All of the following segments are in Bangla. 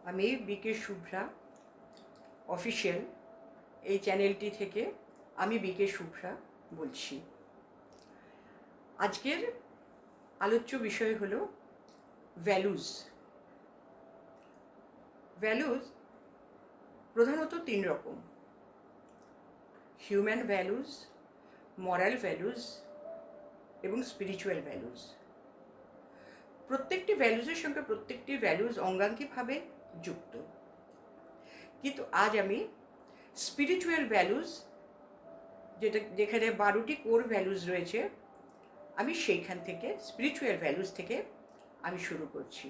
আমি বিকে শুভ্রা অফিসিয়াল এই চ্যানেলটি থেকে আমি বিকে শুভ্রা বলছি। আজকের আলোচ্য বিষয় হলো ভ্যালুজ। ভ্যালুজ প্রধানত তিন রকম: হিউম্যান ভ্যালুজ, মরাল ভ্যালুজ এবং স্পিরিচুয়াল ভ্যালুজ। প্রত্যেকটি ভ্যালুজের সঙ্গে প্রত্যেকটি ভ্যালুজ অঙ্গাঙ্গিভাবে যুক্ত, কিন্তু আজ আমি স্পিরিচুয়াল ভ্যালুজ, যেখানে 12টি কোর ভ্যালুজ রয়েছে, আমি সেইখান থেকে স্পিরিচুয়াল ভ্যালুজ থেকে আমি শুরু করছি।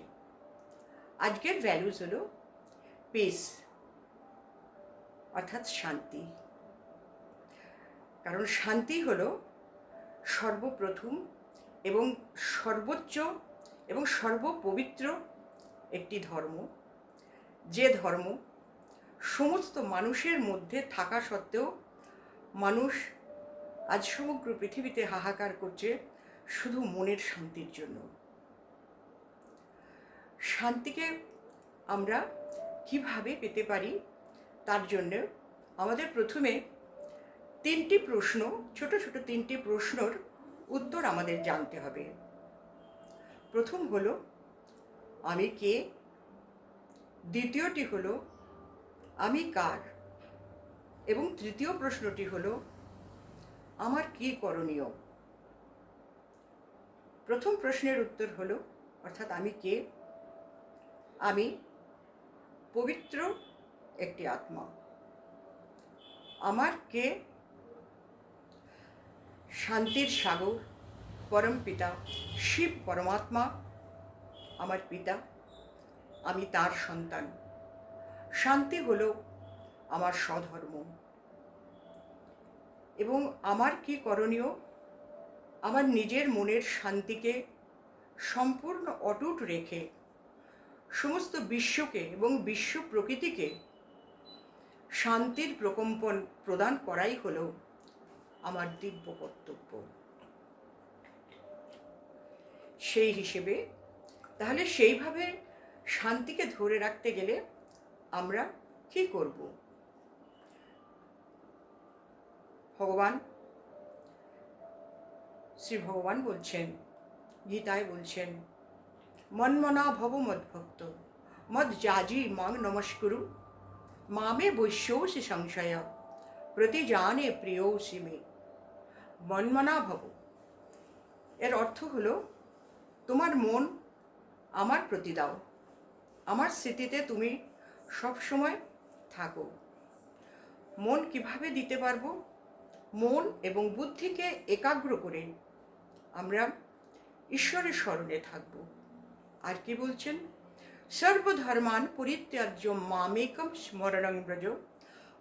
আজকের ভ্যালুজ হলো পিস, অর্থাৎ শান্তি। কারণ শান্তি হলো সর্বপ্রথম এবং সর্বোচ্চ এবং সর্বপবিত্র একটি ধর্ম, যে ধর্ম সমস্ত মানুষের মধ্যে থাকা সত্ত্বেও মানুষ আজ সমগ্র পৃথিবীতে হাহাকার করছে শুধু মনের শান্তির জন্য। শান্তিকে আমরা কিভাবে পেতে পারি, তার জন্য আমাদের প্রথমে তিনটি প্রশ্ন, ছোট ছোট তিনটি প্রশ্নর উত্তর আমাদের জানতে হবে। প্রথম হলো আমি কে, দ্বিতীয়টি হলো আমি কার, এবং তৃতীয় প্রশ্নটি হলো আমার কি করণীয়। প্রথম প্রশ্নের উত্তর হলো, অর্থাৎ আমি কে, আমি পবিত্র একটি আত্মা। আমার কে? শান্তির সাগর পরম পিতা শিব পরমাত্মা আমার পিতা, আমি তার সন্তান। শান্তি হলো আমার স্বধর্ম। এবং আমার কি করণীয়? আমার নিজের মনের শান্তিকে সম্পূর্ণ অটুট রেখে সমস্ত বিশ্বকে এবং বিশ্ব প্রকৃতিকে শান্তির প্রকম্পন প্রদান করাই হলো আমার দিব্য কর্তব্য। সেই হিসেবে তাহলে সেইভাবে শান্তিকে ধরে রাখতে গেলে আমরা কি করব? শ্রী ভগবান বলছেন, গীতায় বলছেন, মন্মনা ভব মদ্ভক্ত মদ যাজি মাং নমস্কুরু মামে বৈশ্যৌসি সংশয় প্রতিজানে প্রিয়ৌসি মে। মন্মনা ভব এর অর্থ হলো তোমার মন আমার প্রতি দাও, আমার স্মৃতিতে তুমি সবসময় থাকো। মন কিভাবে দিতে পারবো? মন এবং বুদ্ধিকে একাগ্র করে আমরা ঈশ্বরের স্মরণে থাকব। আর কি বলছেন? সর্বধর্মান পরিত্যাজ্য মামেকম স্মরণং ব্রজ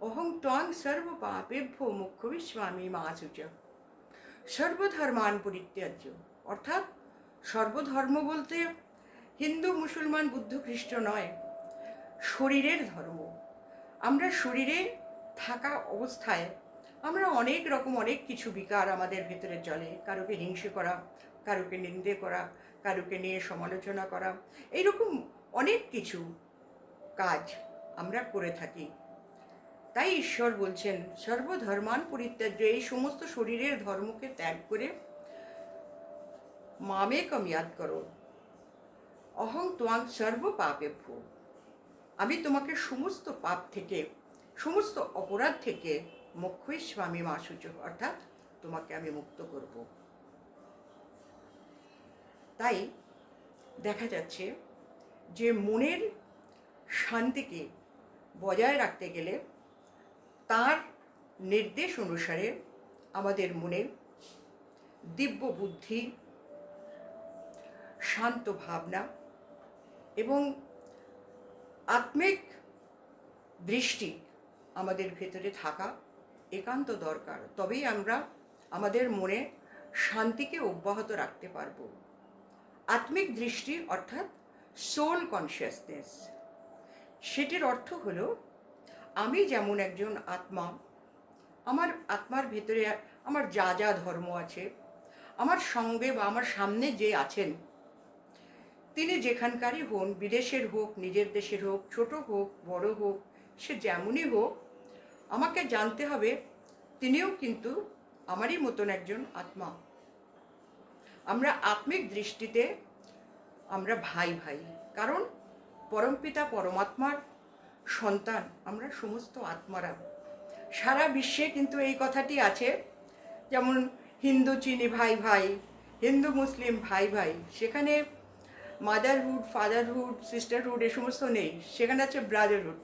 অহং ত্বাং সর্ব পাপেভ্যো মোক্ষয়িষ্যামি মা শুচঃ। সর্বধর্মান পরিত্যাজ্য অর্থাৎ সর্বধর্ম বলতে হিন্দু, মুসলমান, বুদ্ধ, খ্রিস্ট নয়, শরীরের ধর্ম। আমরা শরীরে থাকা অবস্থায় আমরা অনেক রকম অনেক কিছু বিকার আমাদের ভেতরে চলে। কারোকে হিংসে করা, কারোকে নিন্দে করা, কারোকে নিয়ে সমালোচনা করা, এইরকম অনেক কিছু কাজ আমরা করে থাকি। তাই ঈশ্বর বলছেন সর্বধর্মান পরিত্যাজ্য, এই সমস্ত শরীরের ধর্মকে ত্যাগ করে মামেকম ইয়াদ করো, অহং ত্বাং সর্ব পাপেভ্যো, আমি তোমাকে সমস্ত পাপ থেকে, সমস্ত অপরাধ থেকে মোক্ষয়িষ্যামি মা শুচঃ, অর্থাৎ তোমাকে আমি মুক্ত করব। তাই দেখা যাচ্ছে যে মনের শান্তিকে বজায় রাখতে গেলে তার নির্দেশ অনুসারে আমাদের মনে দিব্য বুদ্ধি, শান্ত ভাবনা এবং আত্মিক দৃষ্টি আমাদের ভেতরে থাকা একান্ত দরকার। তবেই আমরা আমাদের মনে শান্তিকে অব্যাহত রাখতে পারব। আত্মিক দৃষ্টি অর্থাৎ সোল কনসিয়াসনেস, সেটির অর্থ হলো আমি যেমন একজন আত্মা, আমার আত্মার ভেতরে আমার যা যা ধর্ম আছে, আমার সঙ্গে বা আমার সামনে যে আছেন তিনি যেখানকারই হন, বিদেশের হোক, নিজের দেশের হোক, ছোট হোক, বড় হোক, সে যেমনই হোক, আমাকে জানতে হবে তিনিও কিন্তু আমারই মতন একজন আত্মা। আমরা আত্মিক দৃষ্টিতে আমরা ভাই ভাই, কারণ পরমপিতা পরমাত্মার সন্তান আমরা সমস্ত আত্মারা। সারা বিশ্বে কিন্তু এই কথাটি আছে, যেমন হিন্দু চিনি ভাই ভাই, হিন্দু মুসলিম ভাই ভাই, সেখানে মাদারহুড, ফাদারহুড, সিস্টারহুড এ সমস্ত নেই, সেখানে আছে ব্রাদারহুড।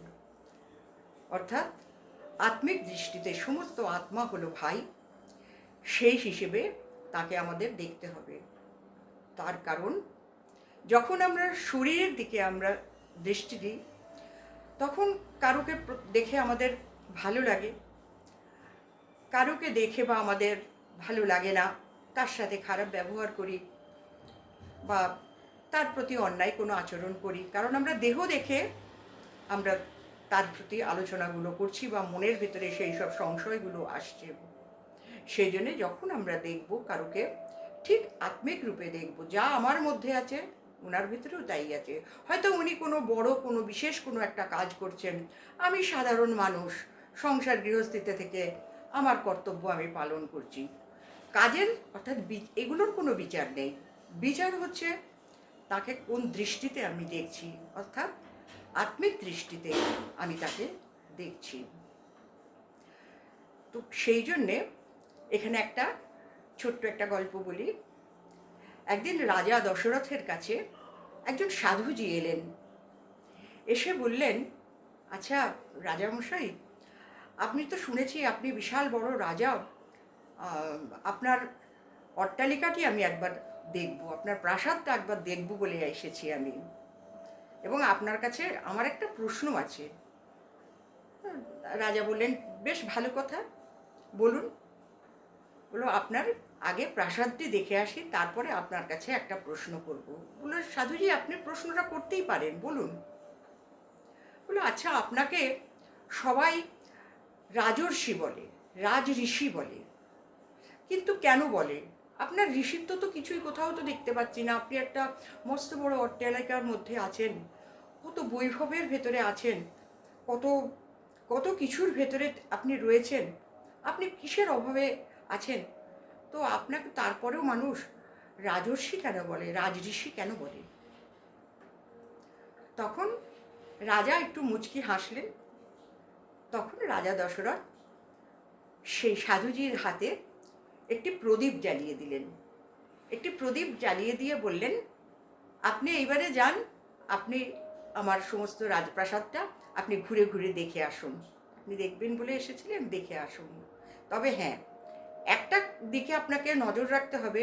অর্থাৎ আত্মিক দৃষ্টিতে সমস্ত আত্মা হলো ভাই, সেই হিসেবে তাকে আমাদের দেখতে হবে। তার কারণ যখন আমরা শরীরের দিকে আমরা দৃষ্টি দিই, তখন কারুকে দেখে আমাদের ভালো লাগে, কারুকে দেখে বা আমাদের ভালো লাগে না, তার সাথে খারাপ ব্যবহার করি বা তার প্রতি অন্যায় কোনো আচরণ করি, কারণ আমরা দেহ দেখে আমরা তার প্রতি আলোচনাগুলো করছি বা মনের ভিতরে সেই সব সংশয়গুলো আসছে। সেই জন্যে যখন আমরা দেখব কারুকে, ঠিক আত্মিক রূপে দেখব, যা আমার মধ্যে আছে ওনার ভিতরেও তাই আছে। হয়তো উনি কোনো বড় কোনো বিশেষ কোনো একটা কাজ করছেন, আমি সাধারণ মানুষ, সংসার গৃহস্থিতে থেকে আমার কর্তব্য আমি পালন করছি। কাজের অর্থাৎ এগুলোর কোনো বিচার নেই, বিচার হচ্ছে তাকে কোন দৃষ্টিতে আমি দেখছি, অর্থাৎ আত্মিক দৃষ্টিতে আমি তাকে দেখছি। তো সেই জন্যে এখানে একটা ছোট্ট একটা গল্প বলি। একদিন রাজা দশরথের কাছে একজন সাধুজি এলেন, এসে বললেন, আচ্ছা রাজামশাই, আপনি তো শুনেছি আপনি বিশাল বড় রাজা, আপনার অট্টালিকাটি আমি একবার দেখব, আপনার প্রাসাদটা একবার দেখব বলে এসেছি আমি, এবং আপনার কাছে আমার একটা প্রশ্ন আছে। রাজা বললেন, বেশ ভালো কথা, বলুন। বললো, আপনার আগে প্রাসাদটি দেখে আসি, তারপরে আপনার কাছে একটা প্রশ্ন করব। বললো, সাধুজি আপনি প্রশ্নটা করতেই পারেন, বলুন। বললো, আচ্ছা আপনাকে সবাই রাজর্ষি বলে, রাজ ঋষি বলে, কিন্তু কেন বলে? আপনার ঋষিত্ব তো কিছুই কোথাও তো দেখতে পাচ্ছি না, আপনি একটা মস্ত বড় অট্টালিকার মধ্যে আছেন, কত বৈভবের ভেতরে আছেন, কত কত কিছুর ভেতরে আপনি রয়েছেন, আপনি কিসের অভাবে আছেন? তো আপনাকে তারপরেও মানুষ রাজর্ষি কেন বলে, রাজঋষি কেন বলে? তখন রাজা একটু মুচকি হাসলেন। তখন রাজা দশরথ সেই সাধুজির হাতে একটি প্রদীপ জ্বালিয়ে দিলেন। একটি প্রদীপ জ্বালিয়ে দিয়ে বললেন, আপনি এইবারে যান, আপনি আমার সমস্ত রাজপ্রাসাদটা আপনি ঘুরে ঘুরে দেখে আসুন, আপনি দেখবেন বলে এসেছিলেন, দেখে আসুন। তবে হ্যাঁ, একটা দিকে আপনাকে নজর রাখতে হবে,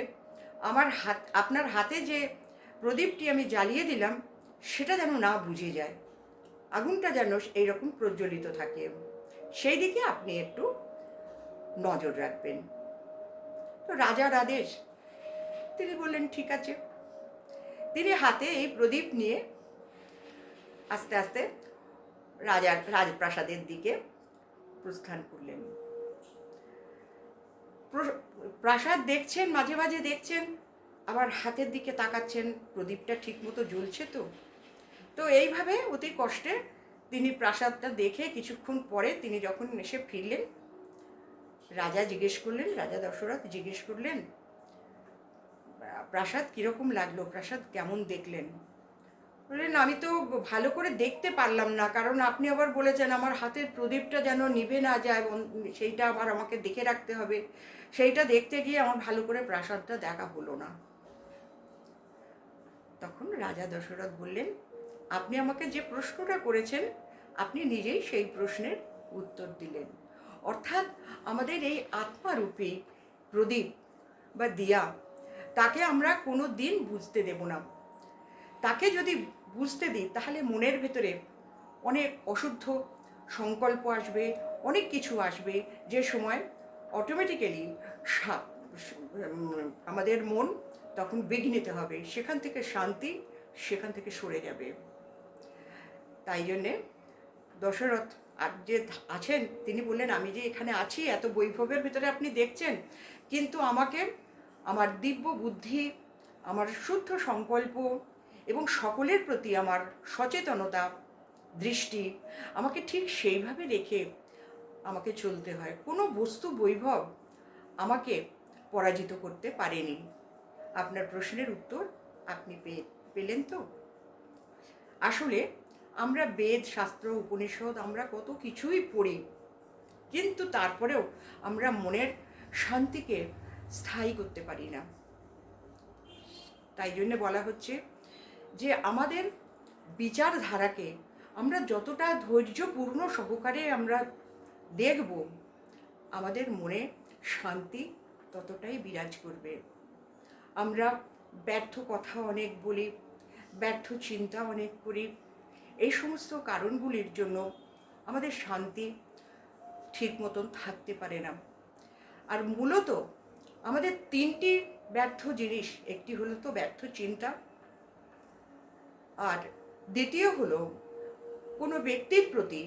আপনার হাতে যে প্রদীপটি আমি জ্বালিয়ে দিলাম সেটা যেন না বুঝে যায়, আগুনটা যেন এইরকম প্রজ্বলিত থাকে, সেই দিকে আপনি একটু নজর রাখবেন। তো রাজার আদেশ, তিনি বললেন ঠিক আছে। তিনি হাতে এই প্রদীপ নিয়ে আস্তে আস্তে রাজার রাজপ্রাসাদের দিকে প্রস্থান করলেন। প্রাসাদ দেখছেন, মাঝে মাঝে দেখছেন, আবার হাতের দিকে তাকাচ্ছেন, প্রদীপটা ঠিক মতো জ্বলছে তো। তো এইভাবে অতি কষ্টে তিনি প্রাসাদটা দেখে কিছুক্ষণ পরে তিনি যখন এসে ফিরলেন, রাজা দশরথ জিজ্ঞেস করলেন, প্রাসাদ কীরকম লাগলো, প্রাসাদ কেমন দেখলেন? বললেন, আমি তো ভালো করে দেখতে পারলাম না, কারণ আপনি আবার বলেছেন আমার হাতের প্রদীপটা যেন নিভে না যায়, সেইটা আবার আমাকে দেখে রাখতে হবে, সেইটা দেখতে গিয়ে আমার ভালো করে প্রাসাদটা দেখা হলো না। তখন রাজা দশরথ বললেন, আপনি আমাকে যে প্রশ্নটা করেছেন আপনি নিজেই সেই প্রশ্নের উত্তর দিলেন। অর্থাৎ আমাদের এই আত্মারূপী প্রদীপ বা দিয়া, তাকে আমরা কোনো দিন বুঝতে দেব না। তাকে যদি বুঝতে দিই তাহলে মনের ভেতরে অনেক অশুদ্ধ সংকল্প আসবে, অনেক কিছু আসবে, যে সময় অটোমেটিক্যালি আমাদের মন তখন বিঘ্নিত হবে, সেখান থেকে শান্তি সেখান থেকে সরে যাবে। তাই জন্যে দশরথ আর যে আছেন তিনি বললেন, আমি যে এখানে আছি এত বৈভবের ভিতরে আপনি দেখছেন, কিন্তু আমাকে আমার দিব্য বুদ্ধি, আমার শুদ্ধ সংকল্প এবং সকলের প্রতি আমার সচেতনতা, দৃষ্টি আমাকে ঠিক সেইভাবে রেখে আমাকে চলতে হয়। কোনো বস্তু বৈভব আমাকে পরাজিত করতে পারেনি। আপনার প্রশ্নের উত্তর আপনি পেলেন তো? আসলে আমরা বেদ, শাস্ত্র, উপনিষদ আমরা কত কিছুই পড়ি, কিন্তু তারপরেও আমরা মনের শান্তিকে স্থায়ী করতে পারি না। তাই জন্য বলা হচ্ছে যে আমাদের বিচারধারাকে আমরা যতটা ধৈর্যপূর্ণ সহকারে আমরা দেখব, আমাদের মনে শান্তি ততটাই বিরাজ করবে। আমরা ব্যর্থ কথা অনেক বলি, ব্যর্থ চিন্তা অনেক করি। এই সমস্ত কারণগুলির জন্য আমাদের শান্তি ঠিক মতন থাকতে পারে না। আর মূলত আমাদের তিনটি ব্যর্থ জিনিস, একটি হলো তো ব্যর্থ চিন্তা, আর দ্বিতীয় হলো কোনো ব্যক্তির প্রতি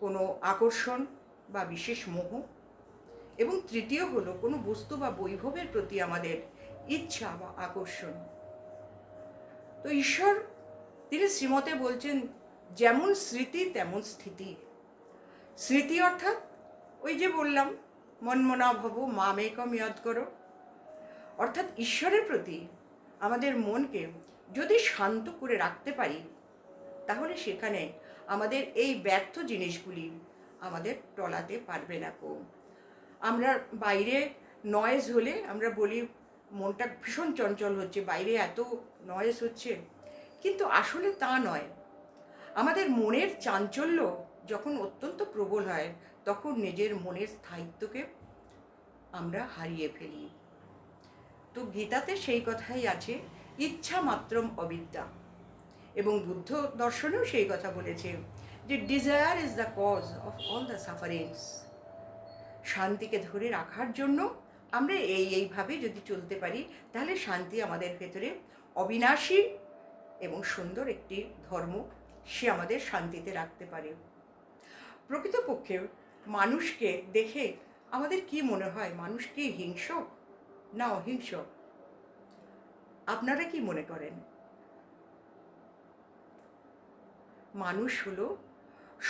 কোনো আকর্ষণ বা বিশেষ মোহ, এবং তৃতীয় হলো কোনো বস্তু বা বৈভবের প্রতি আমাদের ইচ্ছা বা আকর্ষণ। তো ঈশ্বর তিনি শ্রীমতে বলছেন, যেমন স্মৃতি তেমন স্থিতি। স্মৃতি অর্থাৎ ওই যে বললাম, মনমনা ভব মামেকম ইয়দ করো, অর্থাৎ ঈশ্বরের প্রতি আমাদের মনকে যদি শান্ত করে রাখতে পারি, তাহলে সেখানে আমাদের এই ব্যর্থ জিনিসগুলি আমাদের টলাতে পারবে না। আমরা বাইরে নয়েজ হলে আমরা বলি মনটা ভীষণ চঞ্চল হচ্ছে, বাইরে এত নয়েজ হচ্ছে, কিন্তু আসলে তা নয়। আমাদের মনের চাঞ্চল্য যখন অত্যন্ত প্রবল হয়, তখন নিজের মনের স্থায়িত্বকে আমরা হারিয়ে ফেলি। তো গীতাতে সেই কথাই আছে, ইচ্ছা মাত্রম অবিদ্যা, এবং বুদ্ধ দর্শনেও সেই কথা বলেছে যে desire is the cause of all the sufferings. শান্তিকে ধরে রাখার জন্য আমরা এইভাবে যদি চলতে পারি, তাহলে শান্তি আমাদের ভেতরে অবিনাশী এবং সুন্দর একটি ধর্ম, সে আমাদের শান্তিতে রাখতে পারে। প্রকৃতপক্ষে মানুষকে দেখে আমাদের কি মনে হয়? মানুষ কি হিংসক না অহিংসক? আপনারা কি মনে করেন? মানুষ হলো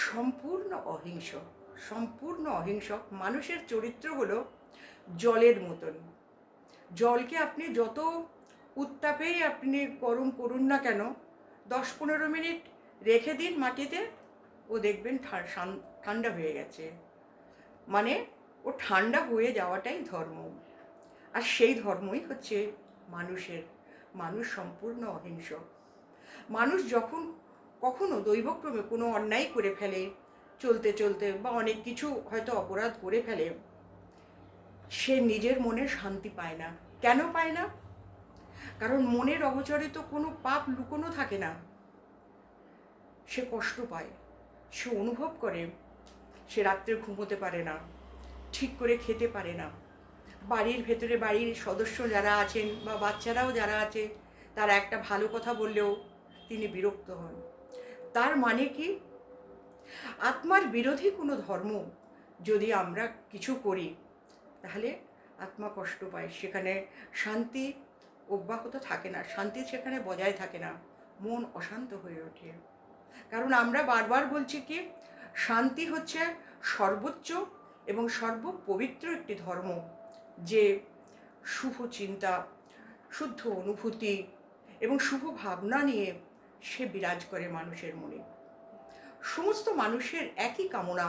সম্পূর্ণ অহিংসক, সম্পূর্ণ অহিংসক। মানুষের চরিত্র হলো জলের মতন। জলকে আপনি যত উত্তাপেই আপনি গরম করুন না কেন, 10-15 মিনিট রেখে দিন মাটিতে, ও দেখবেন ঠান্ডা হয়ে গেছে। মানে ও ঠান্ডা হয়ে যাওয়াটাই ধর্ম। আর সেই ধর্মই হচ্ছে মানুষের। মানুষ সম্পূর্ণ অহিংসক। মানুষ যখন কখনো দৈবক্রমে কোনো অন্যায় করে ফেলে, চলতে চলতে বা অনেক কিছু হয়তো অপরাধ করে ফেলে, সে নিজের মনে শান্তি পায় না। কেন পায় না? কারণ মনের অগোচরে তো কোনো পাপ লুকোনো থাকে না। সে কষ্ট পায়, সে অনুভব করে, সে রাত্রে ঘুমোতে পারে না, ঠিক করে খেতে পারে না। বাড়ির ভেতরে বাড়ির সদস্য যারা আছেন বা বাচ্চারাও যারা আছে, তারা একটা ভালো কথা বললেও তিনি বিরক্ত হন। তার মানে কি? আত্মার বিরোধী কোনো ধর্ম যদি আমরা কিছু করি, তাহলে আত্মা কষ্ট পায়, সেখানে শান্তি অব্যাহত থাকে না, শান্তি সেখানে বজায় থাকে না, মন অশান্ত হয়ে ওঠে। কারণ আমরা বারবার বলছি কি, শান্তি হচ্ছে সর্বোচ্চ এবং সর্বপবিত্র একটি ধর্ম, যে শুভ চিন্তা, শুদ্ধ অনুভূতি এবং শুভ ভাবনা নিয়ে সে বিরাজ করে মানুষের মনে। সমস্ত মানুষের একই কামনা,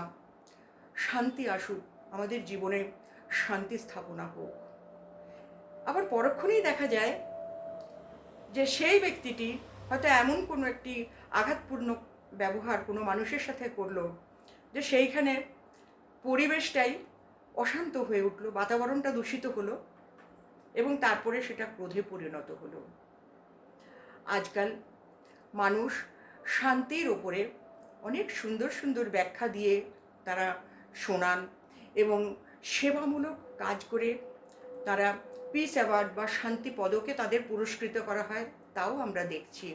শান্তি আসুক, আমাদের জীবনে শান্তি স্থাপনা হোক। আবার পরক্ষণেই দেখা যায় যে সেই ব্যক্তিটি হয়তো এমন কোনো একটি আঘাতপূর্ণ ব্যবহার কোনো মানুষের সাথে করলো, যে সেইখানে পরিবেশটাই অশান্ত হয়ে উঠলো, বাতাবরণটা দূষিত হলো, এবং তারপরে সেটা ক্রোধে পরিণত হলো। আজকাল মানুষ শান্তির ওপরে অনেক সুন্দর সুন্দর ব্যাখ্যা দিয়ে তারা শোনান, এবং সেবামূলক কাজ করে তারা পিস অ্যাওয়ার্ড বা শান্তি পদকে তাদের পুরস্কৃত করা হয়, তাও আমরা দেখছি।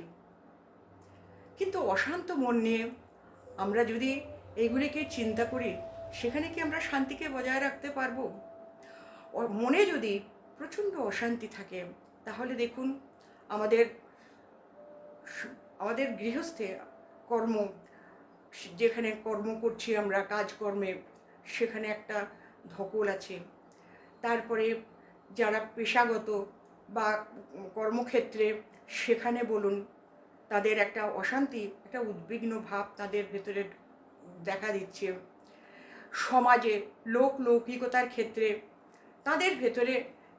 কিন্তু অশান্ত মন নিয়ে আমরা যদি এগুলিকে চিন্তা করি, সেখানে কি আমরা শান্তিকে বজায় রাখতে পারবো? মনে যদি প্রচণ্ড অশান্তি থাকে, তাহলে দেখুন আমাদের আমাদের গৃহস্থে কর্ম, যেখানে কর্ম করছি আমরা কাজকর্মে, সেখানে একটা ধকল আছে। তারপরে যারা পেশাগত বা কর্মক্ষেত্রে, সেখানে বলুন, তাদের একটা অশান্তি, একটা উদ্বিগ্ন ভাব তাদের ভেতরে দেখা দিচ্ছে। সমাজে লৌকিকতার ক্ষেত্রে তাদের ভেতরে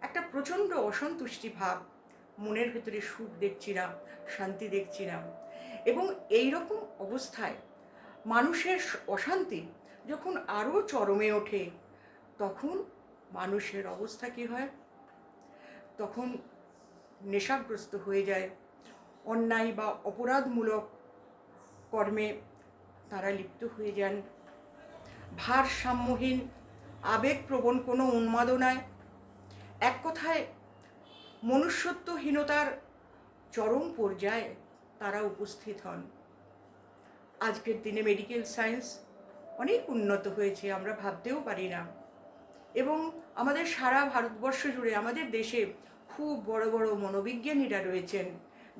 একটা প্রচণ্ড অসন্তুষ্টি ভাব, মনের ভেতরে সুখ দেখছি না, শান্তি দেখছি না। এবং এই রকম অবস্থায় মানুষের অশান্তি যখন আরও চরমে ওঠে, তখন মানুষের অবস্থা কী হয়? তখন নেশাগ্রস্ত হয়ে যায়, অন্যায় বা অপরাধমূলক কর্মে তারা লিপ্ত হয়ে যান, ভারসাম্যহীন আবেগপ্রবণ কোনো উন্মাদনায়, এক কথায় মনুষ্যত্বহীনতার চরম পর্যায়ে তারা উপস্থিত হন। আজকের দিনে মেডিকেল সায়েন্স অনেক উন্নত হয়েছে, আমরা ভাবতেও পারি না। এবং আমাদের সারা ভারতবর্ষ জুড়ে, আমাদের দেশে খুব বড় বড় মনোবিজ্ঞানীরা রয়েছেন,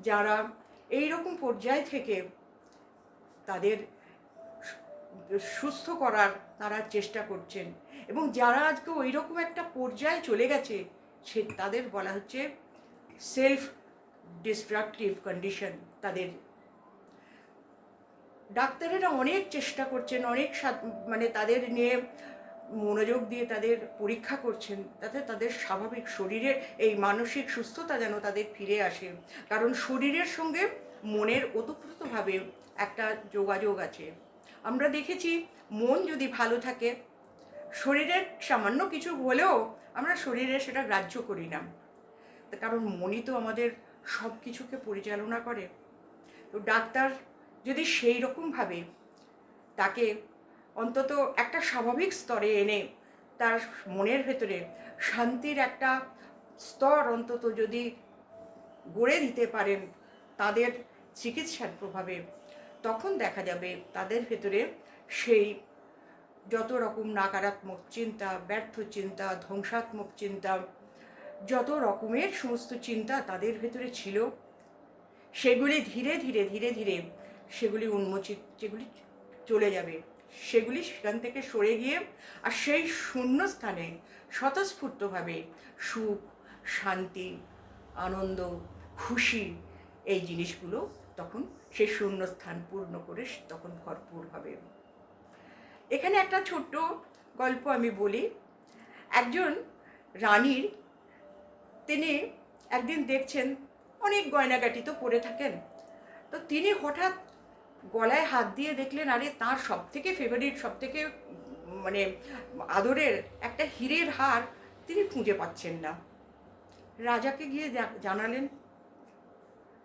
যারা এই রকম পর্যায় থেকে তাদের সুস্থ করার তারা চেষ্টা করছেন। এবং যারা আজকে ওই রকম একটা পর্যায়ে চলে গেছে, তাদের বলা হচ্ছে সেলফ ডিস্ট্রাকটিভ কন্ডিশন। তাদের ডাক্তারেরা অনেক চেষ্টা করছেন, অনেক মানে তাদের নিয়ে মনোযোগ দিয়ে তাদের পরীক্ষা করছেন, তাতে তাদের স্বাভাবিক শরীরের এই মানসিক সুস্থতা যেন তাদের ফিরে আসে। কারণ শরীরের সঙ্গে মনের ওতপ্রোতভাবে একটা যোগাযোগ আছে। আমরা দেখেছি, মন যদি ভালো থাকে, শরীরের সামান্য কিছু হলেও আমরা শরীরে সেটা গ্রাহ্য করি না, কারণ মনই তো আমাদের সব কিছুকে পরিচালনা করে। তো ডাক্তার যদি সেই রকমভাবে তাকে অন্তত একটা স্বাভাবিক স্তরে এনে তার মনের ভেতরে শান্তির একটা স্তর অন্তত যদি গড়ে দিতে পারেন তাদের চিকিৎসার প্রভাবে, তখন দেখা যাবে তাদের ভেতরে সেই যত রকম নাকারাত্মক চিন্তা, ব্যর্থ চিন্তা, ধ্বংসাত্মক চিন্তা, যত রকমের সমস্ত চিন্তা তাদের ভেতরে ছিল, সেগুলি ধীরে ধীরে ধীরে ধীরে সেগুলি যেগুলি চলে যাবে, সেগুলি সেখান থেকে সরে গিয়ে আর সেই শূন্য স্থানে স্বতঃস্ফূর্তভাবে সুখ, শান্তি, আনন্দ, খুশি, এই জিনিসগুলো তখন সেই শূন্য স্থান পূর্ণ করে তখন ভরপুর হবে। এখানে একটা ছোট্ট গল্প আমি বলি। একজন রানীর, তিনি একদিন দেখছেন অনেক গয়নাগাটি তো পরে থাকেন, তো তিনি হঠাৎ গলায় হাত দিয়ে দেখলেন, আরে তার সবথেকে ফেভারিট, সবথেকে মানে আদরের একটা হীরের হার তিনি খুঁজে পাচ্ছেন না। রাজাকে গিয়ে জানালেন।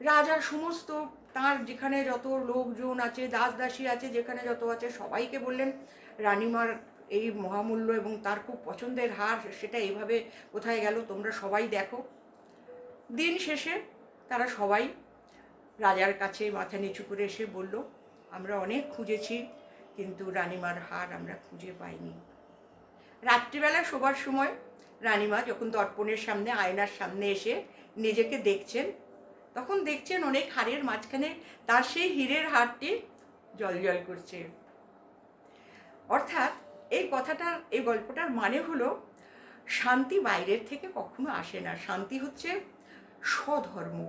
রাজা সমস্ত তার যেখানে যত লোকজন আছে, দাস দাসী আছে, যেখানে যত আছে সবাইকে বললেন, রানীমার এই মহামূল্য এবং তার খুব পছন্দের হার, সেটা এইভাবে কোথায় গেল, তোমরা সবাই দেখো। দিন শেষে তারা সবাই রাজার কাছে মাথা নিচু করে এসে বলল, আমরা অনেক খুঁজেছি, কিন্তু রানীমার হার আমরা খুঁজে পাইনি। রাত্রিবেলা শোবার সময় রানীমা যখন দর্পণের সামনে, আয়নার সামনে এসে নিজেকে দেখছেন, তখন দেখছেন অনেক হারের মাঝখানে তার সেই হীরের হারটি জ্বলজ্বল করছে। অর্থাৎ এই গল্পটার মানে হলো, শান্তি বাইরের থেকে কখনো আসে না। শান্তি হচ্ছে স্বধর্ম,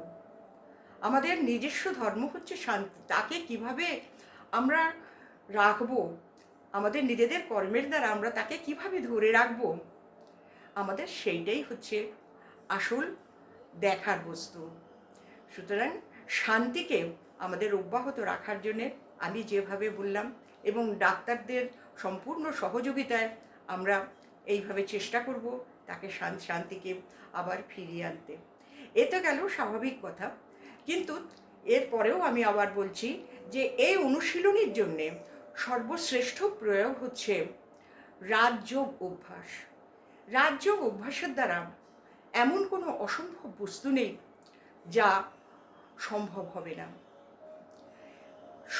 আমাদের নিজস্ব ধর্ম হচ্ছে শান্তি। তাকে কিভাবে আমরা রাখবো, আমাদের নিজেদের কর্মের দ্বারা আমরা তাকে কিভাবে ধরে রাখবো, আমাদের সেইটাই হচ্ছে আসল দেখার বস্তু। সুতরাং শান্তিকে আমাদের অব্যাহত রাখার জন্যে আমি যেভাবে বললাম, এবং ডাক্তারদের সম্পূর্ণ সহযোগিতায় আমরা এইভাবে চেষ্টা করব তাকে শান্তিকে আবার ফিরিয়ে আনতে। এ তো গেল স্বাভাবিক কথা, কিন্তু এরপরেও আমি আবার বলছি যে এই অনুশীলনীর জন্যে সর্বশ্রেষ্ঠ প্রয়োগ হচ্ছে রাজযোগ অভ্যাস। রাজযোগ অভ্যাসের দ্বারা এমন কোনো অসম্ভব বস্তু নেই যা সম্ভব হবে না।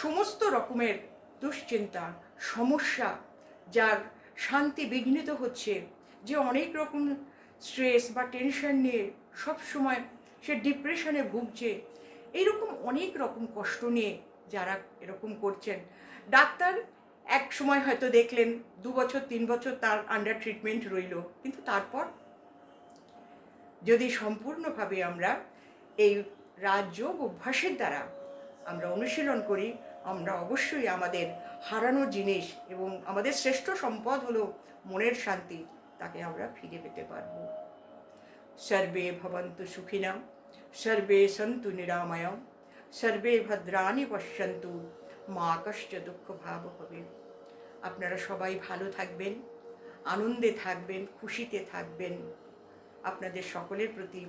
সমস্ত রকমের দুশ্চিন্তা, সমস্যা, যার শান্তি বিঘ্নিত হচ্ছে, যে অনেক রকম স্ট্রেস বা টেনশন নিয়ে সব সময় সে ডিপ্রেশনে ভুগছে, এইরকম অনেক রকম কষ্ট নিয়ে যারা এরকম করছেন, ডাক্তার এক সময় হয়তো দেখলেন 2 বছর 3 বছর তার আন্ডার ট্রিটমেন্ট রইল, কিন্তু তারপর যদি সম্পূর্ণভাবে আমরা এই রাজযোগ অভ্যাসের দ্বারা আমরা অনুশীলন করি, আমরা অবশ্যই আমাদের হারানো জিনিস এবং আমাদের শ্রেষ্ঠ সম্পদ হলো মনের শান্তি, তাকে আমরা ফিরে পেতে পারব। সর্বে ভবন্তু সুখিনাম, সর্বে সন্তু নিরাময়, সর্বে ভদ্রাণি পশ্যন্তু, মা কশ্চ দুঃখ ভাব হবে। আপনারা সবাই ভালো থাকবেন, আনন্দে থাকবেন, খুশিতে থাকবেন। আপনাদের সকলের প্রতি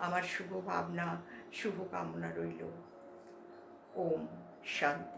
আমার শুভ ভাবনা, শুভ কামনা রইল। ওম শান্তি।